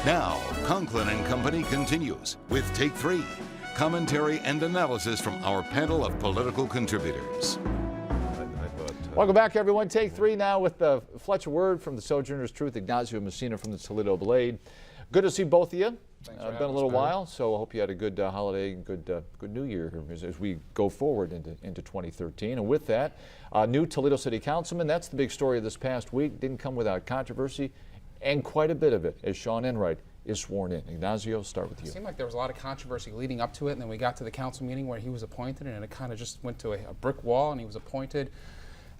Now, Conklin and Company continues with Take 3, commentary and analysis from our panel of political contributors. Welcome back, everyone. Take 3 now with Fletcher Word from the Sojourner's Truth, Ignacio Messina from the Toledo Blade. Good to see both of you. Been a little while, so I hope you had a good holiday and good New Year as we go forward into 2013. And with that, new Toledo City Councilman. That's the big story of this past week. Didn't come without controversy, and quite a bit of it, as Sean Enright is sworn in. Ignacio, start with you. It seemed like there was a lot of controversy leading up to it, and then we got to the council meeting where he was appointed, and it kind of just went to a brick wall, and he was appointed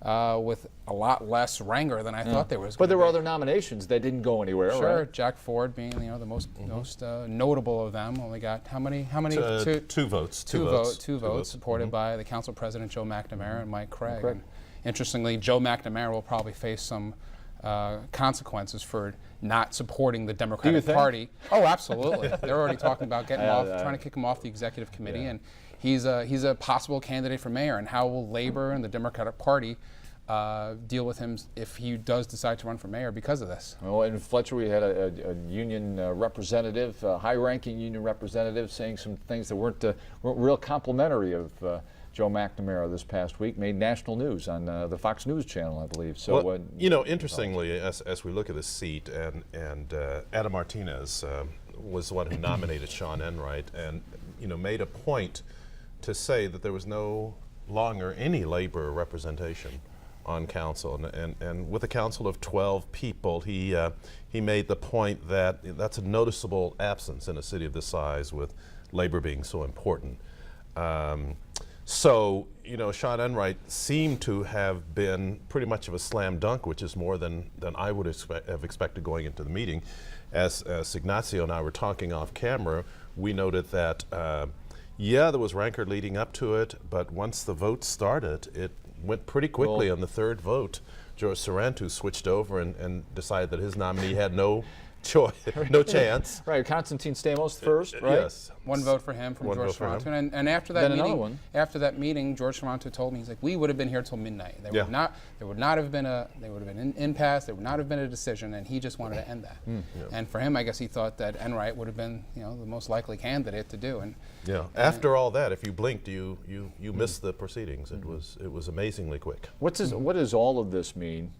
with a lot less rancor than I thought there was. But there were other nominations that didn't go anywhere. Sure, right? Jack Ford being the most notable of them. Only got how many? Two votes. Two votes supported by the council president Joe McNamara and Mike Craig. And interestingly, Joe McNamara will probably face some consequences for not supporting the Democratic Party. Oh, absolutely. They're already talking about getting trying to kick him off the executive committee, and he's a possible candidate for mayor. And how will Labor and the Democratic Party deal with him if he does decide to run for mayor because of this? Well, in Fletcher, we had a union representative, high-ranking union representative, saying some things that weren't real complimentary of Joe McNamara this past week. Made national news on the Fox News channel, I believe. So, well, interestingly, as we look at the seat, and Adam Martinez was the one who nominated Sean Enright, and made a point to say that there was no longer any labor representation on council, and with a council of 12 people, he made the point that that's a noticeable absence in a city of this size, with labor being so important. So, Sean Enright seemed to have been pretty much of a slam dunk, which is more than I would have expected going into the meeting. As Ignacio and I were talking off camera, we noted that, there was rancor leading up to it, but once the vote started, it went pretty quickly. On the third vote, George Sarantu switched over and decided that his nominee had no choice, no chance. Right, Constantine Stamos first, right? Yes. One vote for him from George Sarantu, and after that meeting, George Sarantu told me, he's like, we would have been here till midnight. There would have been an impasse. There would not have been a decision, and he just wanted to end that. And for him, I guess he thought that Enright would have been, the most likely candidate to do. And after all that, if you blinked, you missed the proceedings. It was amazingly quick. What does all of this mean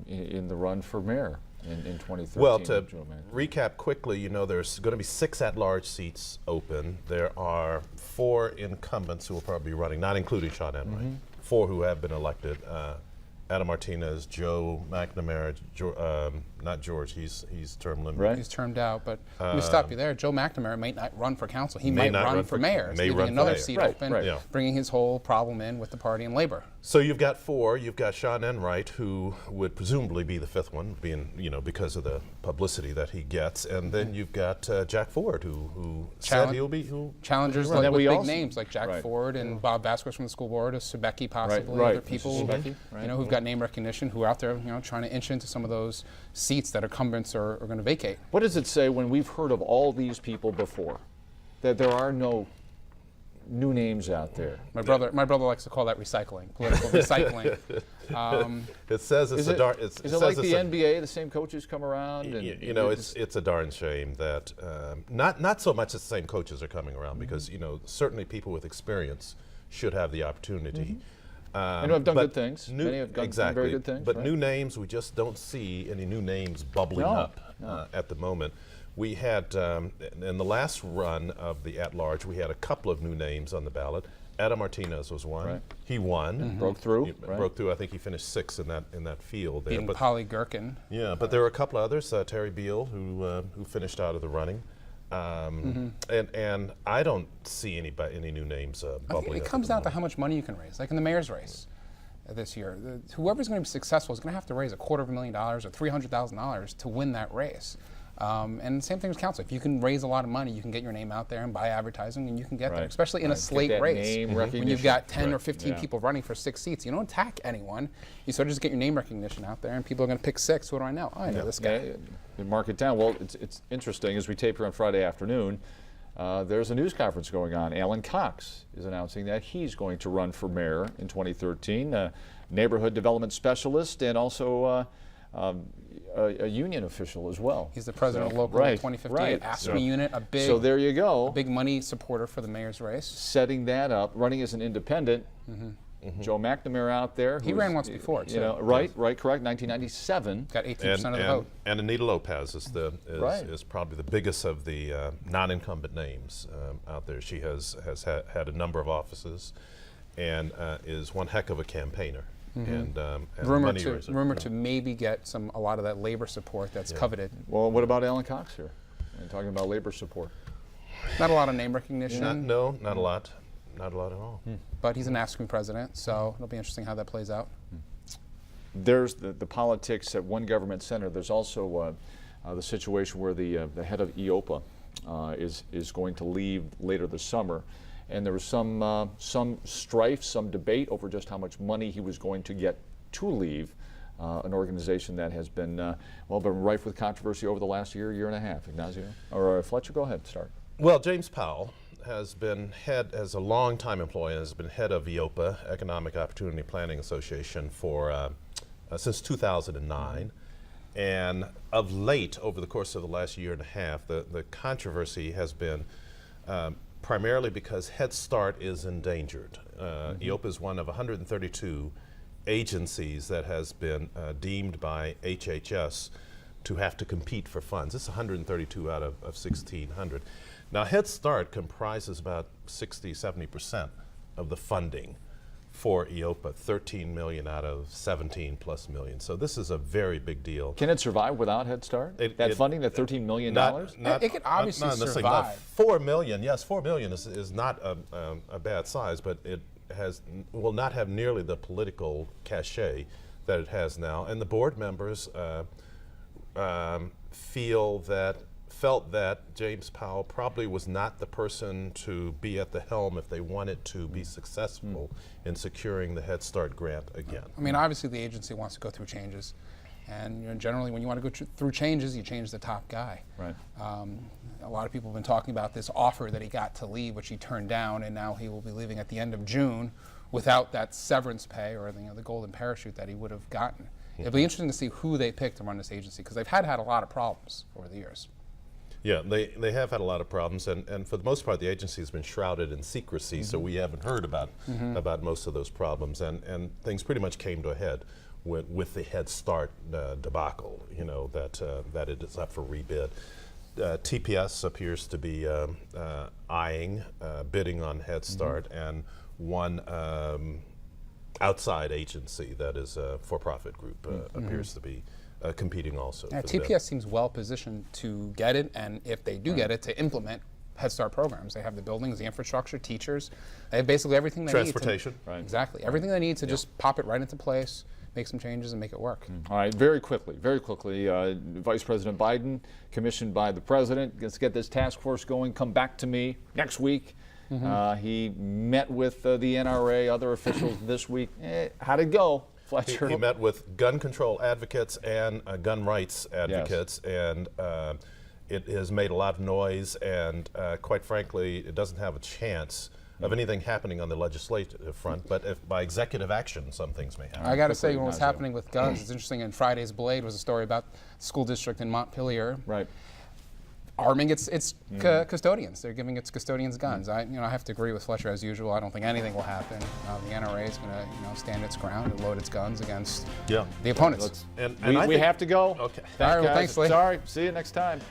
in the run for mayor in 2013? Well, to recap quickly, there's going to be 6 at-large seats open. There are 4 incumbents who will probably be running, not including Sean Enright. 4 who have been elected. Adam Martinez, Joe McNamara, not George, he's term limited. Right. He's termed out, but let me stop you there. Joe McNamara might not run for council. He might run for mayor, leaving another seat open, bringing his whole problem in with the party and labor. So you've got 4. You've got Sean Enright, who would presumably be the 5th one, being because of the publicity that he gets, and then you've got Jack Ford, who said he'll be challengers with big names like Jack Ford and Bob Vasquez from the school board, Subecki possibly, other people who've got name recognition, who are out there trying to inch into some of those seats that incumbents are going to vacate. What does it say when we've heard of all these people before, that there are no new names out there? My brother likes to call that recycling, political recycling. It says it's a darn. Is it like the NBA? The same coaches come around. And it's a darn shame that not so much the same coaches are coming around, because certainly people with experience should have the opportunity. I've done good things. Many have done very good things. But new names, we just don't see any new names bubbling up at the moment. We had, in the last run of the at-large, we had a couple of new names on the ballot. Adam Martinez was one. Right. He won. Broke through. Broke through. I think he finished 6th in that field there. Beating Polly Gherkin. Yeah, but there were a couple others. Terry Beal, who finished out of the running. And I don't see any new names bubbling up. It comes down to how much money you can raise. Like in the mayor's race this year, whoever's going to be successful is going to have to raise $250,000 or $300,000 to win that race. And same thing with council. If you can raise a lot of money, you can get your name out there and buy advertising, and you can get there, especially in a slate race. When you've got 10 or 15 people running for 6 seats, you don't attack anyone. You sort of just get your name recognition out there, and people are going to pick 6. What do I know? Oh, I know this guy. Mark it down. Well, it's interesting. As we tape here on Friday afternoon, there's a news conference going on. Alan Cox is announcing that he's going to run for mayor in 2013. Neighborhood development specialist, and also a union official as well. He's the president of Local 2058 ASME unit, a big, so there you go. A big money supporter for the mayor's race. Setting that up, running as an independent. Joe McNamara out there. He ran once before, too. Right, correct. 1997. Got 18% of the vote. And Anita Lopez is probably the biggest of the non-incumbent names out there. She has had a number of offices, and is one heck of a campaigner. And rumored to maybe get a lot of that labor support that's coveted. Well, what about Alan Cox here? And talking about labor support. Not a lot of name recognition. Not a lot. Not a lot at all. But he's an ASCME president, so it'll be interesting how that plays out. There's the politics at one government center. There's also the situation where the head of EOPA is going to leave later this summer. And there was some strife, some debate over just how much money he was going to get to leave an organization that has been rife with controversy over the last year and a half. Ignacio? Or Fletcher, go ahead, start. Well, James Powell has been as a long-time employee, has been head of EOPA, Economic Opportunity Planning Association, for since 2009. And of late, over the course of the last year and a half, the controversy has been primarily because Head Start is endangered. EOPA is one of 132 agencies that has been deemed by HHS to have to compete for funds. It's 132 out of 1,600. Now, Head Start comprises about 60–70% of the funding for EOPA, 13 million out of 17 plus million. So this is a very big deal. Can it survive without Head Start? Funding, that $13 million? It could obviously survive. 4 million, yes, 4 million is not a bad size, but it will not have nearly the political cachet that it has now. And the board members felt that James Powell probably was not the person to be at the helm if they wanted to be successful in securing the Head Start grant again. I mean, obviously the agency wants to go through changes, and generally when you want to go through changes, you change the top guy. Right. A lot of people have been talking about this offer that he got to leave, which he turned down, and now he will be leaving at the end of June without that severance pay or the golden parachute that he would have gotten. It'll be interesting to see who they pick to run this agency, because they've had a lot of problems over the years. Yeah, they have had a lot of problems, and for the most part, the agency has been shrouded in secrecy, so we haven't heard about most of those problems, and things pretty much came to a head with the Head Start debacle, that it is up for rebid. TPS appears to be eyeing bidding on Head Start, and one outside agency that is a for-profit group appears to be competing also. Yeah, TPS seems well positioned to get it, and if they do get it, to implement Head Start programs. They have the buildings, the infrastructure, teachers. They have basically everything they need. Transportation. Exactly. Everything they need to just pop it right into place, make some changes, and make it work. All right, very quickly, Vice President Biden, commissioned by the President, let's get this task force going, come back to me next week. He met with the NRA, other officials this week. How'd it go? Fletcher. He met with gun control advocates and gun rights advocates, and it has made a lot of noise, and quite frankly, it doesn't have a chance of anything happening on the legislative front, but if by executive action, some things may happen. I got to say, what's happening with guns, it's interesting. In Friday's Blade was a story about the school district in Montpelier. Right. Arming its custodians. They're giving its custodians guns. I have to agree with Fletcher as usual. I don't think anything will happen. The NRA is going to stand its ground and load its guns against the opponents. We have to go. Okay. Thanks, All right, well, thanks, Lee. Sorry. See you next time.